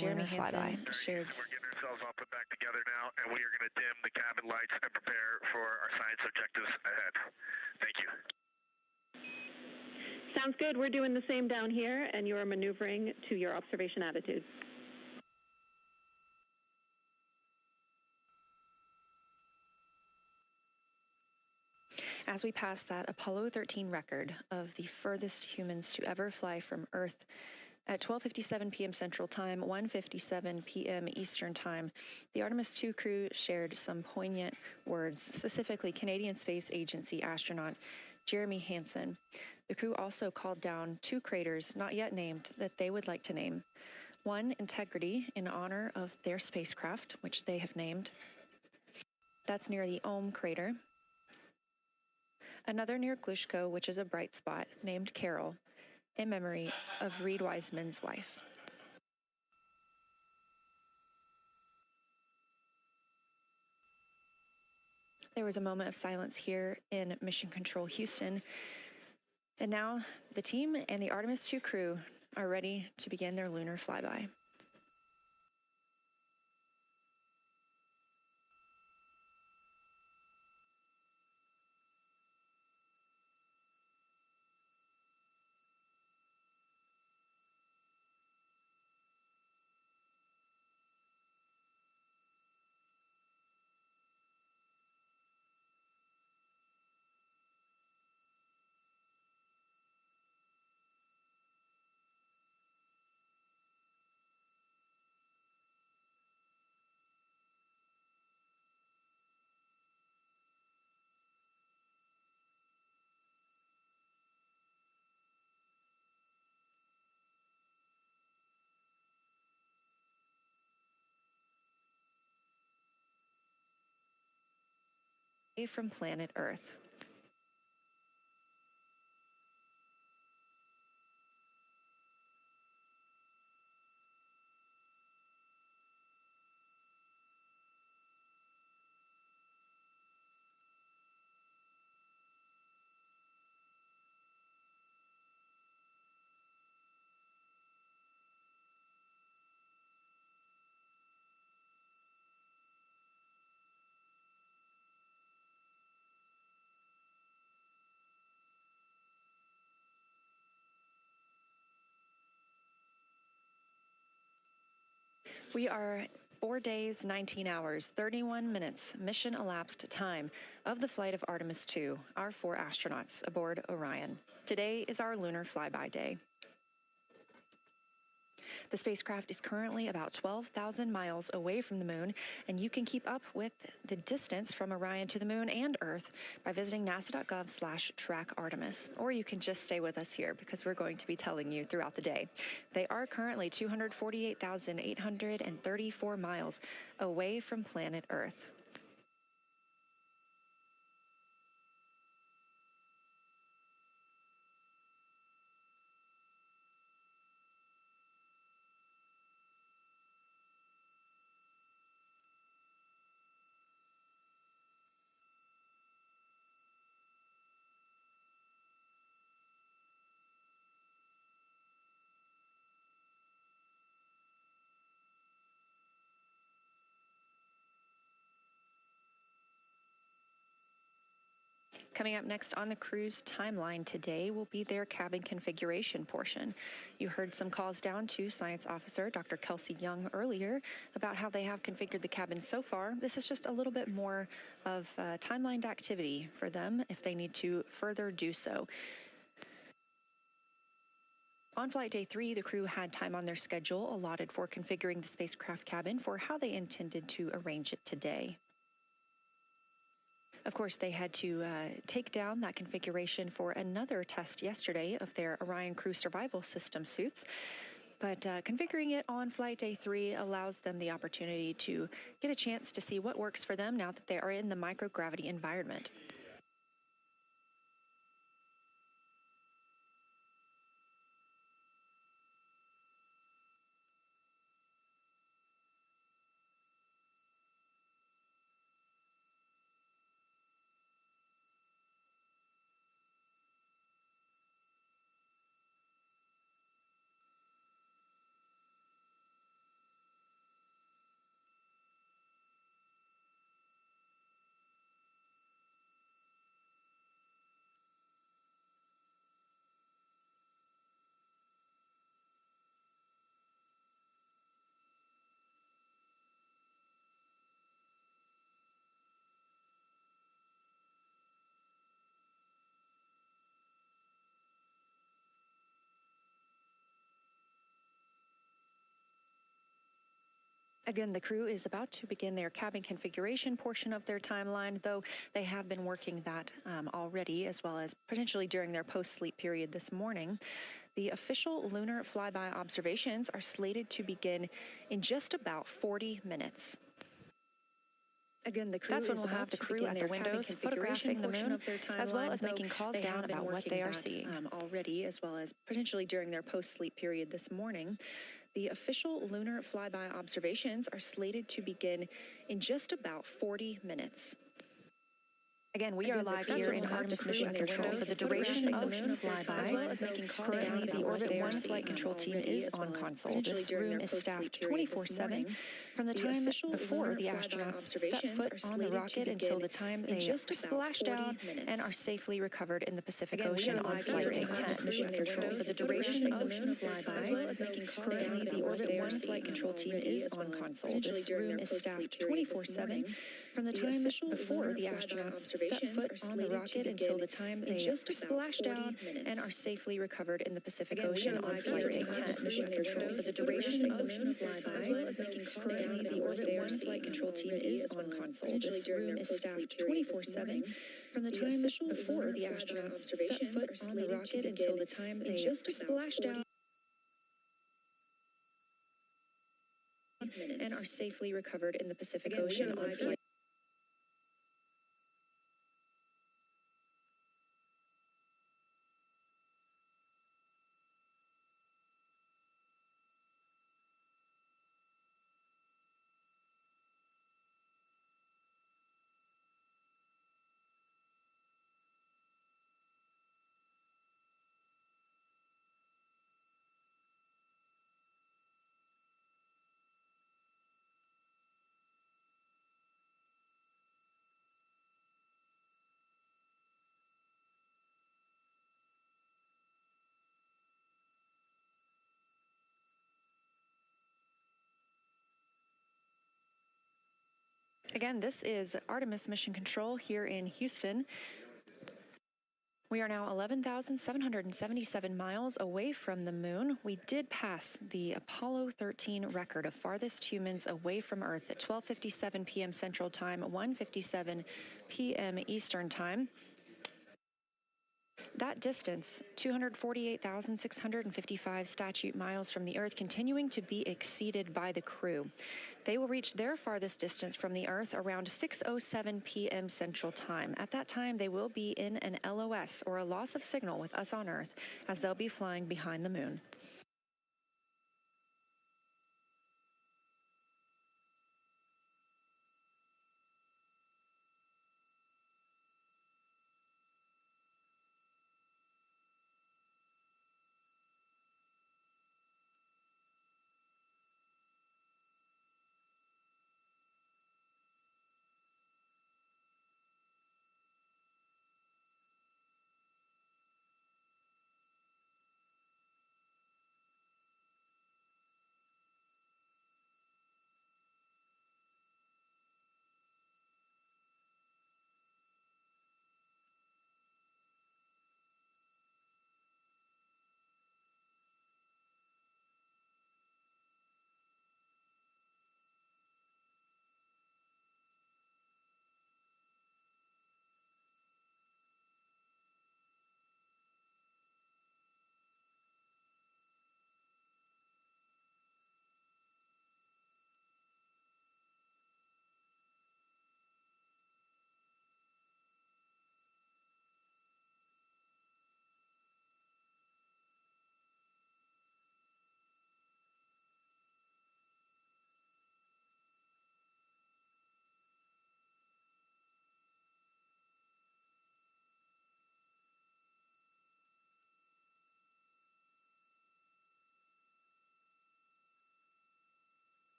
Jeremy lunar flyby. Hansen shared. We're getting ourselves all put back together now, and we are going to dim the cabin lights and prepare for our science objectives ahead. Thank you. Sounds good. We're doing the same down here, and you are maneuvering to your observation attitude. As we pass that Apollo 13 record of the furthest humans to ever fly from Earth at 12:57 p.m. Central Time, 1:57 p.m. Eastern Time, the Artemis II crew shared some poignant words, specifically Canadian Space Agency astronaut Jeremy Hansen. The crew also called down 2 craters not yet named that they would like to name. One, Integrity, in honor of their spacecraft, which they have named. That's near the Ohm crater. Another near Glushko, which is a bright spot, named Carol, in memory of Reed Wiseman's wife. There was a moment of silence here in Mission Control Houston. And now the team and the Artemis II crew are ready to begin their lunar flyby. From planet Earth. We are 4 days, 19 hours, 31 minutes mission elapsed time of the flight of Artemis II, our 4 astronauts aboard Orion. Today is our lunar flyby day. The spacecraft is currently about 12,000 miles away from the moon, and you can keep up with the distance from Orion to the moon and Earth by visiting nasa.gov/track-Artemis, or you can just stay with us here because we're going to be telling you throughout the day. They are currently 248,834 miles away from planet Earth. Coming up next on the crew's timeline today will be their cabin configuration portion. You heard some calls down to Science Officer Dr. Kelsey Young earlier about how they have configured the cabin so far. This is just a little bit more of timelined activity for them if they need to further do so. On flight day 3, the crew had time on their schedule allotted for configuring the spacecraft cabin for how they intended to arrange it today. Of course, they had to take down that configuration for another test yesterday of their Orion Crew Survival System suits. But configuring it on flight day 3 allows them the opportunity to get a chance to see what works for them now that they are in the microgravity environment. Again, the crew is about to begin their cabin configuration portion of their timeline, though they have been working that already, as well as potentially during their post-sleep period this morning. The official lunar flyby observations are slated to begin in just about 40 minutes. Again, the crew That's when we'll have the crew at the windows photographing the moon, as well as making calls down about what they are seeing already, as well as potentially during their post-sleep period this morning. The official lunar flyby observations are slated to begin in just about 40 minutes. Again, we are live here in Artemis Mission Control for the duration of the flyby. As well as making calls down Currently, about the what Orbit they are 1 seeing flight control team already, is as well on as console. potentially This during room their is staffed post-sleep period 24/7 this from the The time official before lunar the flyby astronauts step observations foot are on the slated to rocket until begin the time in they just about splash 40 down minutes. and are safely recovered in the Pacific Again, we Ocean are on live Flight here in A10. Artemis Mission Control for the duration of the flyby, as well as making calls down Currently, about the what Orbit they are 1 seeing flight control team already, is as on well as console. potentially This during room their is post-sleep staffed period this 24/7 morning. from the The time official before lunar the flyby astronauts step observations foot are on the slated to rocket until begin the time in they just about splash 40 down minutes. and are safely recovered in the Pacific Again, we Ocean are on live Flight here in A10. Artemis Mission Control for the duration of the flyby, as well as making calls down Currently, about the what Orbit they are 1 seeing flight control team already, is as well on as console. potentially This during room their is post-sleep staffed period this 24/7 morning. from the The time official before lunar the flyby astronauts step observations foot are on the slated to rocket begin until the time in they just about splash 40 down minutes. and are safely recovered in the Pacific Again, we Ocean are on live Flight. Again, this is Artemis Mission Control here in Houston. We are now 11,777 miles away from the moon. We did pass the Apollo 13 record of farthest humans away from Earth at 12:57 p.m. Central Time, 1:57 p.m. Eastern Time. That distance, 248,655 statute miles from the Earth, continuing to be exceeded by the crew. They will reach their farthest distance from the Earth around 6:07 p.m. Central Time. At that time, they will be in an LOS, or a loss of signal, with us on Earth, as they'll be flying behind the moon.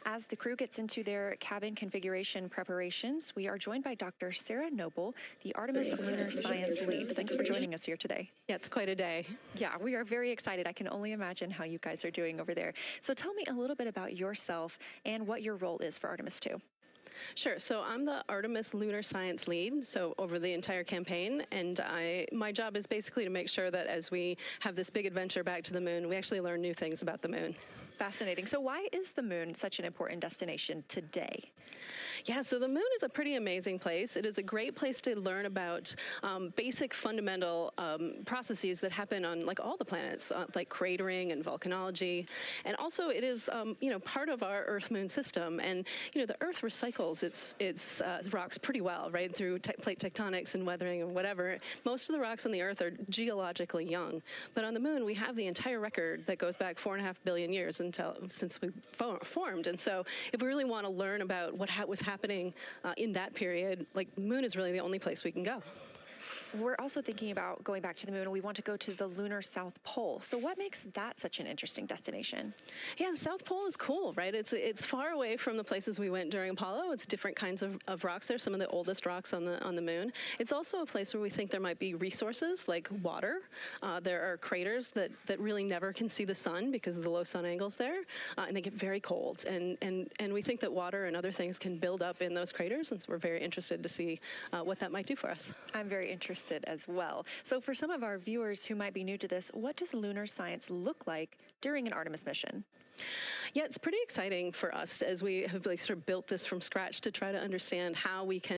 As the crew gets into their cabin configuration preparations, we are joined by Dr. Sarah Noble, the Artemis Lunar Science Lead. Thanks for joining us here today. Yeah, it's quite a day. Yeah, we are very excited. I can only imagine how you guys are doing over there. So tell me a little bit about yourself and what your role is for Artemis 2. Sure. So I'm the Artemis Lunar Science Lead, so over the entire campaign, and my job is basically to make sure that as we have this big adventure back to the moon, we actually learn new things about the moon. Fascinating. So why is the moon such an important destination today? Yeah, so the moon is a pretty amazing place. It is a great place to learn about basic fundamental processes that happen on like all the planets, like cratering and volcanology. And also it is, part of our Earth-Moon system. And, the Earth recycles its rocks pretty well, right, through plate tectonics and weathering and whatever. Most of the rocks on the Earth are geologically young. But on the moon, we have the entire record that goes back 4.5 billion years since we formed. And so if we really want to learn about what was happening in that period, like the moon is really the only place we can go. We're also thinking about going back to the moon, and we want to go to the lunar South Pole. So what makes that such an interesting destination? Yeah, the South Pole is cool, right? It's far away from the places we went during Apollo. It's different kinds of rocks there, some of the oldest rocks on the moon. It's also a place where we think there might be resources like water. There are craters that really never can see the sun because of the low sun angles there, and they get very cold. And we think that water and other things can build up in those craters, and so we're very interested to see what that might do for us. I'm very interested as well. So for some of our viewers who might be new to this, what does lunar science look like during an Artemis mission? Yeah, it's pretty exciting for us as we have sort of built this from scratch to try to understand how we can